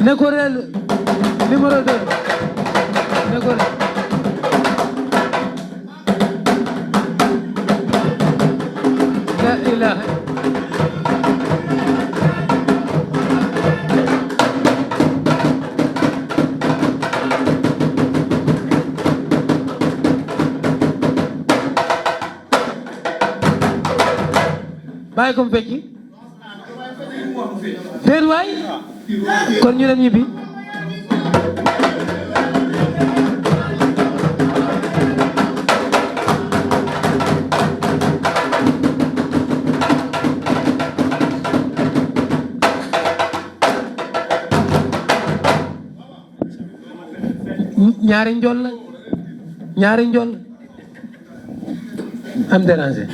Nécorel numéro 2 Nécorel la ilaha bàyyi ko mu fecci déet waay kon ñu dem ñibbi ñaari njool la am déranger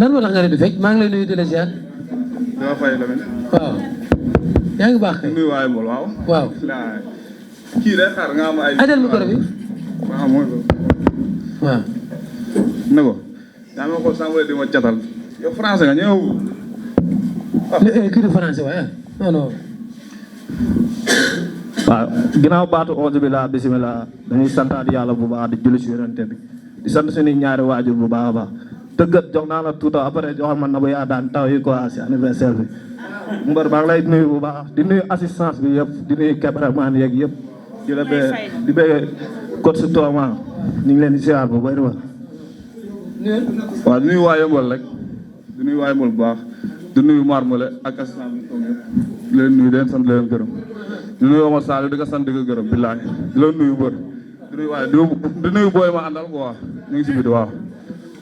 nan moo tax nga ne du fecc maa ngi lay nuyu di la ziar. dama fay Lamine. waaw yaa ngi baax kay. nuyu waaye mbool waaw. waaw. kii day xaar nga am ay. ajal micro bi. waaw mooy loolu. waaw. ne ko. yaa ngi ma ko sàmm di ma catal. yow français nga ñëw. kii du français waaye non non. waaw ginnaaw baatu onze bi la bisimilah dañuy santaat yàlla bu baax di julli si yonente bi di sant suñuy ñaari waajur bu baax a baax tëggat jox naa la tuuta après joxal ma na bu yaa daan taw yi quoi si anniversaire bi mbër maa ngi lay nuyu bu baax di nuyu assistance bi yëpp di nuyu cameraman yeeg yëpp di la bee di bëgg code si tooma ñu ngi leen di ziar bu bëri wa waaw di nuyu waa Yëmbal rek di nuyu waa Yëmbal bu baax di nuyu Marmole ak assistance bi toog yëpp di leen nuyu di leen sant di leen gërëm di nuyu Omar Sall di ko sant di ko gërëm billaay di leen nuyu bër di nuyu waaye di nuyu booy ma àndal quoi ñu ngi si biir waaw.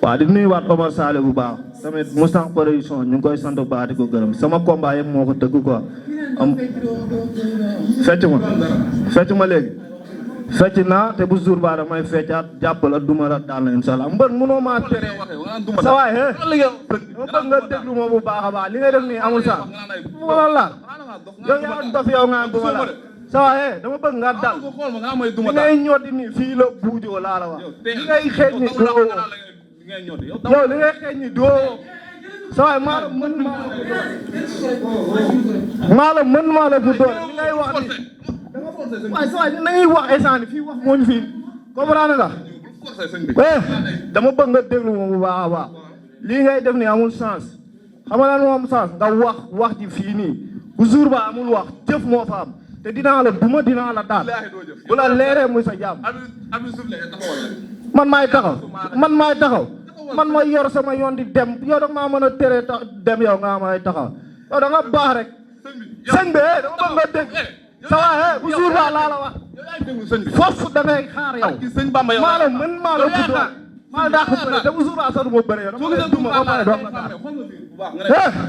waaw di nuyu waat Omar Sall bu baax tamit Mustang production ñu ngi koy sant bu baax di ko gërëm sama combat yëpp moo ko tëgg quoi am fecc ma léegi fecc naa te bu jour ba damay feccaat jàpp la duma la daan la incha allah mbër mënoo maa tere sa waay dama bëgg nga déglu ma bu baax a baax li ngay def nii amul sax wala la yow yaa dof yow nga duma la sa waay dama bëgg nga dal li ngay ñoddi nii fii la buujoo laa la wax li ngay xeeñ ni doo yow li ngay xeeñ ni doo sa waay maa la mën maa la bu doole li ngay wax ni waaye sa waay nañuy wax instant fii wax moo ñu fii comprendre nga dama bëgg nga déglu ma bu baax a baax lii ngay def ni amul chance xam nga lan moo am chance nga wax ji fii nii bu jour ba amul wax jëf moo fa am te dinaa la duma dinaa la daal bu la leeree muy sa jàmm man maay taxaw man ma yor sama yoon di dem yow da maa mën a tere dem yow nga may taxaw yow da nga baax rek sëñ bi dama bëgg nga dégg sa waay bu jour ba laa la wax foofu da ngay xaar yow maa la mën maa la gudd maa la dàq bëre te bu jour ba sax du ma bëre yow dama ba pare doom la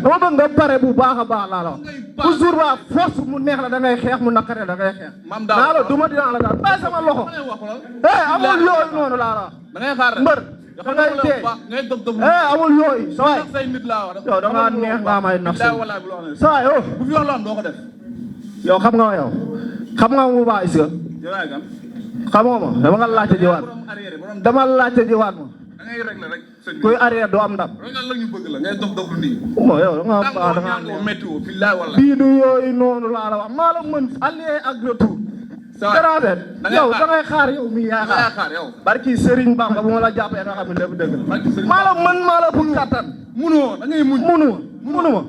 dama bëgg nga pare bu baax a baax laa la wax bu jour ba force mu neex la da ngay xeex mu naqare da ngay xeex naa la duma dinaa la daal bàyyi sama loxo amul yooyu noonu laa la wax mbër da ngay dee amul yooyu sa waay yow da ngaa neex nga may nax sa waay yow xam nga ma yow xam nga ma bu baax est-ce que xamoo ma dama nga laajte jiwaat dama laajte jiwaat ma kuy arrière doo am ndam mo yow da nga baax da nga bii du yooyu noonu laa la wax maa la mën aller ak retour déranger yow da ngay xaar yow mi yaa xaar barki Serigne Bamba bu ma la jàppee nga xam ne lépp dëgg la maa la mën maa la bu kattan munuma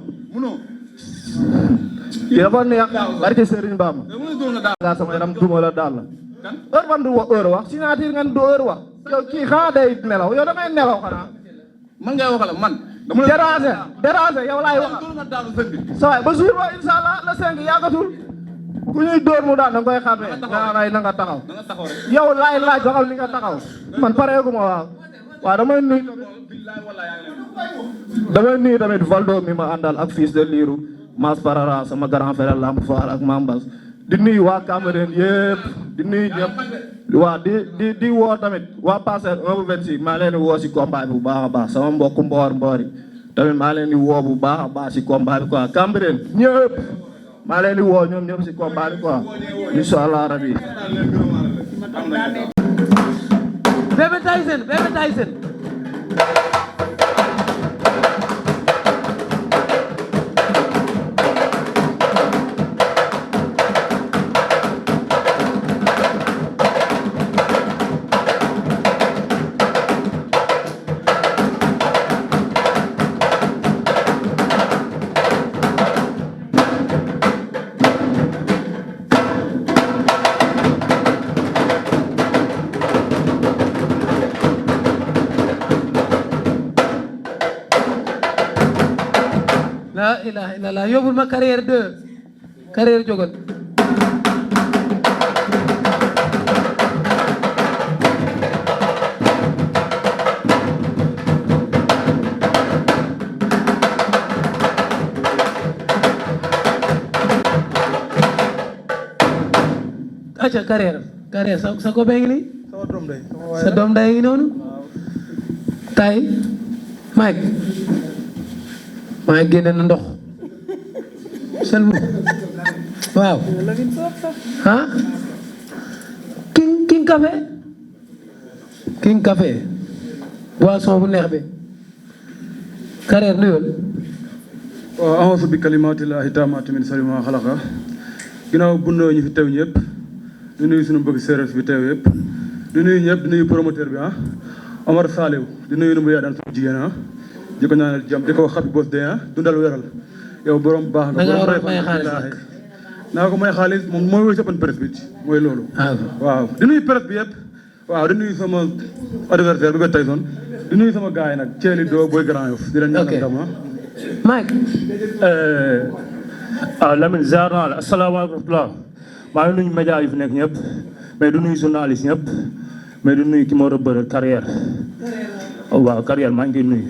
dafa neex barki Serigne Bamba nga sama yaram duma la daal la heure ban du heure wax signature ngeen du heure wax yow kii xanaa day nelaw yow da ngay nelaw xanaa man ngay waxal man déranger yow laay wax sa waay ba jour ba inshallah la 5 yàggatul ku ñuy dóor mu daan da nga koy xàmmee nga ray na nga taxaw yow laay laaj waxal ni nga taxaw man pareegu ma waaw damay nuyu tamit Valdo mi ma àndal ak fils de Lirou Mas Parara sama grand frère Lamp Fall ak Mambas di nuyu waa Cameroun yëpp di nuyu ñëpp waa di woo tamit waa Parcelles 1 ba 26 maa leen di woo si combat bi bu baax a baax sama mbokku mboor yi tamit maa leen di woo bu baax a baax si combat bi quoi Cameroun ñëpp maa leen di woo ñoom ñëpp si combat bi quoi inshallah rabi. Bébé Tyson ilaha illallah yóbbul ma carrière 2 carrière jógal acca carrière sa ko bee ngi nii sa doom day ngi noonu tay Mike génne na ndox sel waaw ah king café boisson bu neex bi carrière nuyool waaw a'uuzu bi kalimaatillaahi taammaati min sharri maa xalaqa ginnaaw bu ñu fi teew ñëpp di nuyu suñu bëgg séeréer fi teew yëpp di nuyu ñëpp di nuyu promoteur bi Omar Saliou di nuyu nu mu yaa daan suñu jigéen di ko ñaanal jàmm di ko happy birthday dundal wéral yow borom baax nga borom naa ko may xaalis moom mooy woy sëppan presse bi mooy loolu waaw di nuyu presse bi yëpp waaw di nuyu sama adversaire bi ba Tyson di nuyu sama gars yi nag Thiely Do Boy Grand Yoff di leen ñaanal jàmm Mike Lamine ziar naa la asalaamaaleykum maa ngi nuyu média yi fi nekk ñëpp mais du nuyu journaliste ñëpp mais du nuyu ki ma war a bëre carrière waaw carrière maa ngi koy nuyu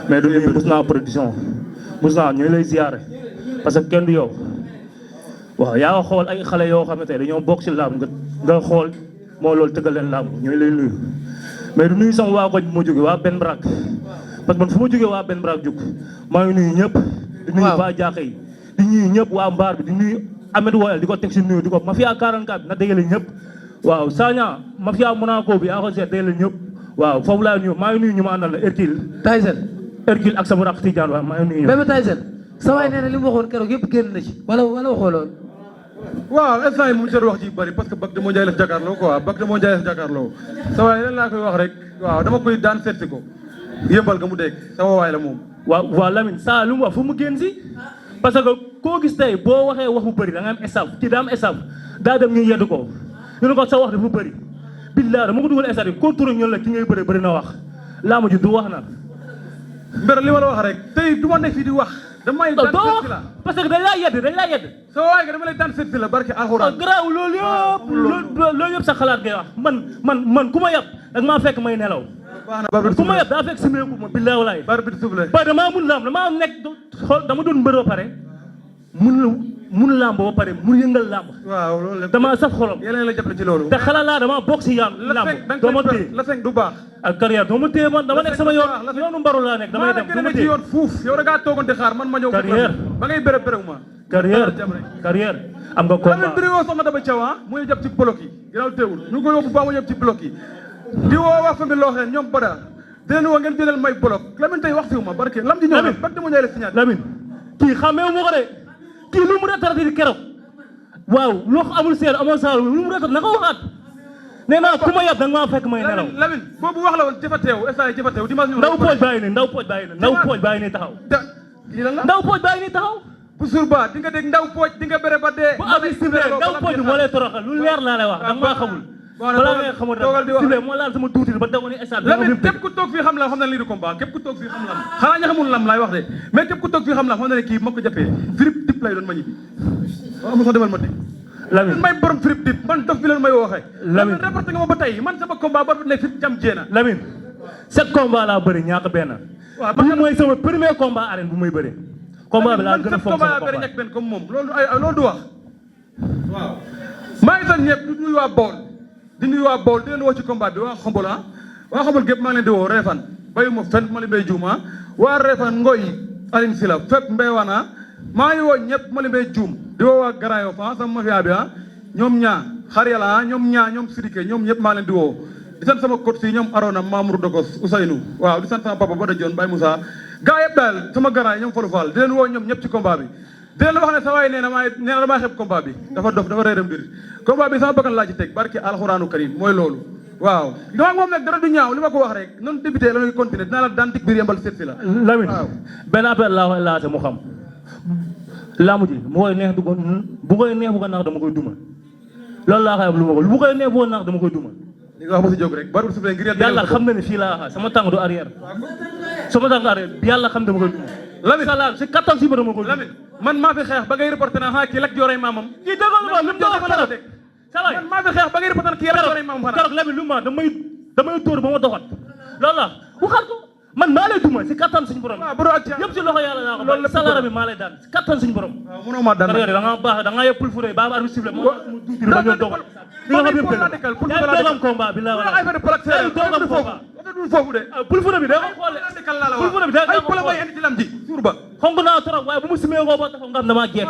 mais du nuyu Mousna production Mousna ñooy lay ziare parce que kenn du yow waaw yaa nga xool ay xale yoo xamante ne dañoo bokk ci làmb nga xool moo loolu tëggal leen làmb ñooy lay nuyu mais du nuyu sama waa koñ bu ma jógee waa benn brak parce que man fu ma jógee waa benn brak jóg maa ngi nuyu ñëpp di nuyu ba jaaxe yi di nuyu ñëpp waa mbaar bi di nuyu Ahmed Woyal di ko teg si nuyu di ko mafia 44 na dégale ñëpp waaw Sagna mafia Monaco bi yaa ko seet dégale ñëpp waaw foofu laa nuyu maa ngi nuyu ñu ma àndal la Hercule ak sama rakk Tidiane waaw maa ngi nuyu Bébé Tyson sa waay nee na li mu waxoon keroog yëpp génn na ci wala waxoo loolu waaw instant yi moom seen wax ji bëri parce que Bac de Mondial def jàkkaarloo quoi Bac de Mondial def jàkkaarloo sa waay leen laa koy wax rek waaw dama koy daan seeti ko yëmbal nga mu dégg sama waay la moom waaw Lamine saa lu mu wax fu mu génn si parce que koo gis tey boo waxee wax bu bëri da nga am estaf ci daa am estaf daa dem ñu yedd ko ñu ne ko sa wax dafa bëri billaah dama ko dugal estaf yi ko tur ñun la ki ngay bëri na wax laa ma ji du wax na mbir li ma la wax rek tey du ma nekk fii di wax damay daan seet si la parce que dañ laa yedd sa waay nga dama lay daan seet si la barke alxuraan garaaw loolu yëpp sa xalaat ngay wax man ku ma yab dag maa fekk may nelaw ku ma yab daa fekk si meeku ma billaah walaay barbit soufflé ba damaa mun lamb damaa nekk xool dama doon mbër ba pare mun lamb ba pare mun yëngal lamb waaw loolu damaa saf xolam yéen la jàppale ci loolu te xalaat laa damaa bokk si lamb doo ma téye la cinq du baax ak carrière doo ma téye man dama nekk sama yoonu mbaru laa nekk damay dem doo ma téye ci yoon fuuf yow da ngaa toogoon di xaar man ma ñëw carrière ba ngay béréb ma carrière am nga combat Lamine Biri woo soxna Daba Thiaw muy jàpp ci bloc yi ginnaaw teewul ñu ko yóbbu ba mu jàpp ci bloc yi di woo waa famille looxee ñoom bada di leen woo ngeen jëlal may bloc Lamine tey waxtu ma barke lam di ñëw nag Bac de Mondial la signaat Lamine kii xàmmeewu ma ko de kii lu mu retraité di keroog waaw loo amul seer amul saal lu mu retraité na ko waxaat nee naa ku ma yab da nga maa fekk may nelaw Lamine boobu wax la woon jëfa teew instant jëfa teew dimanche ndaw pooj bàyyi ne ndaw pooj bàyyi ne taxaw ndaw pooj bàyyi ne taxaw bu suur ba di nga dégg ndaw pooj di nga béré ba dee bu abi sible ndaw pooj bi moo lay toroxal lu leer laa lay wax da nga maa xamul balaa ngay xamul rek sible moo laal sama tuuti ba daw ni stade Lamine képp ku toog fii xam la xam na lii du combat képp ku toog fii xam lam xanaa ña xamul lam laay wax de mais képp ku toog fii xam lam xam na ne kii ma ko jàppee firip dip lay doon ma ñibbi waaw mos demal ma di Lamine may borom firip dip man dof bi leen may waxee Lamine reporté nga ma ba tey man sama combat ba nekk fi jam jéena Lamine sept combat laa bëri ñaaka benn bu mooy sama premier combat arène bu may bëri combat bi laa gën a fonk sama combat ñàkk benn comme moom loolu du wax waaw maa ngi sant ñëpp di nuyu waa Bawol di nuyu waa Bawol di leen woo ci combat bi waa Xombol waa Xombol gépp maa ngi leen di woo Réfane bayu ma fenn Mali Bay Dioum waa Réfane Ngoy Aline Sila fépp Mbéwana maa ngi woo ñëpp Mali Bay Dioum di woo waa Grand Yoff sama mafia bi ñoom ñaa xar yàlla ñoom Sidike ñoom ñëpp maa leen di woo di sant sama coach yi ñoom Arona Mamour Dogos Ousseynou waaw di sant sama papa Bada Dione Baye Moussa gaa yëpp daal sama garaay ñoom Fallou Fall di leen woo ñoom ñëpp ci combat bi di leen wax ne sa waay nee na damaa xeeb combat bi dafa dof dafa réeram mbir combat bi sama bakkan laa ci teg barki alxuraanu karim mooy loolu waaw dama moom nag dara du ñaaw li ma ko wax rek noonu débuté la ñuy continuer dinaa la daan dig biir yembal seet si la Lamine benn appel laa koy laate mu xam laamu ji bu koy neex bu ko naax dama koy duma loolu laa xam lu ma ko bu koy neex bu ko naax dama koy duma li nga wax ma si jóg rek bari su ngir yàlla xam na ne fii laa sama tàng du arrière sama tàng arrière yàlla xam dama koy duma Lamine salaam si kattan si borom ko Lamine man maa fi xeex ba ngay reporté na kii lak jooree maamam kii déggoon ma lu mu doon wax keroog salaay man maa fi xeex ba ngay reporté na kii lak jooree maamam keroog Lamine lu ma damay dóor ba ma doxat loolu la waxal ko man maa lay duma si kattan suñu borom yëpp si loxo yàlla naa ko loolu salaara bi maa lay daan si kattan suñu borom mënoo ma daan da nga baax da nga yëpp pul fure ba arbitre sifflé mo duutir ba ñoo dogal li nga xam yëpp dëgg la doogam combat bi la wala ay fa de plaque séeréer doogam combat dul foofu de pul fure bi da nga xoole dëkkal laa la pul fure bi da ay nga pula bay indi ci lam ji suur ba xonk naa trop waaye bu mu simee ko ba taxaw nga xam dama jeex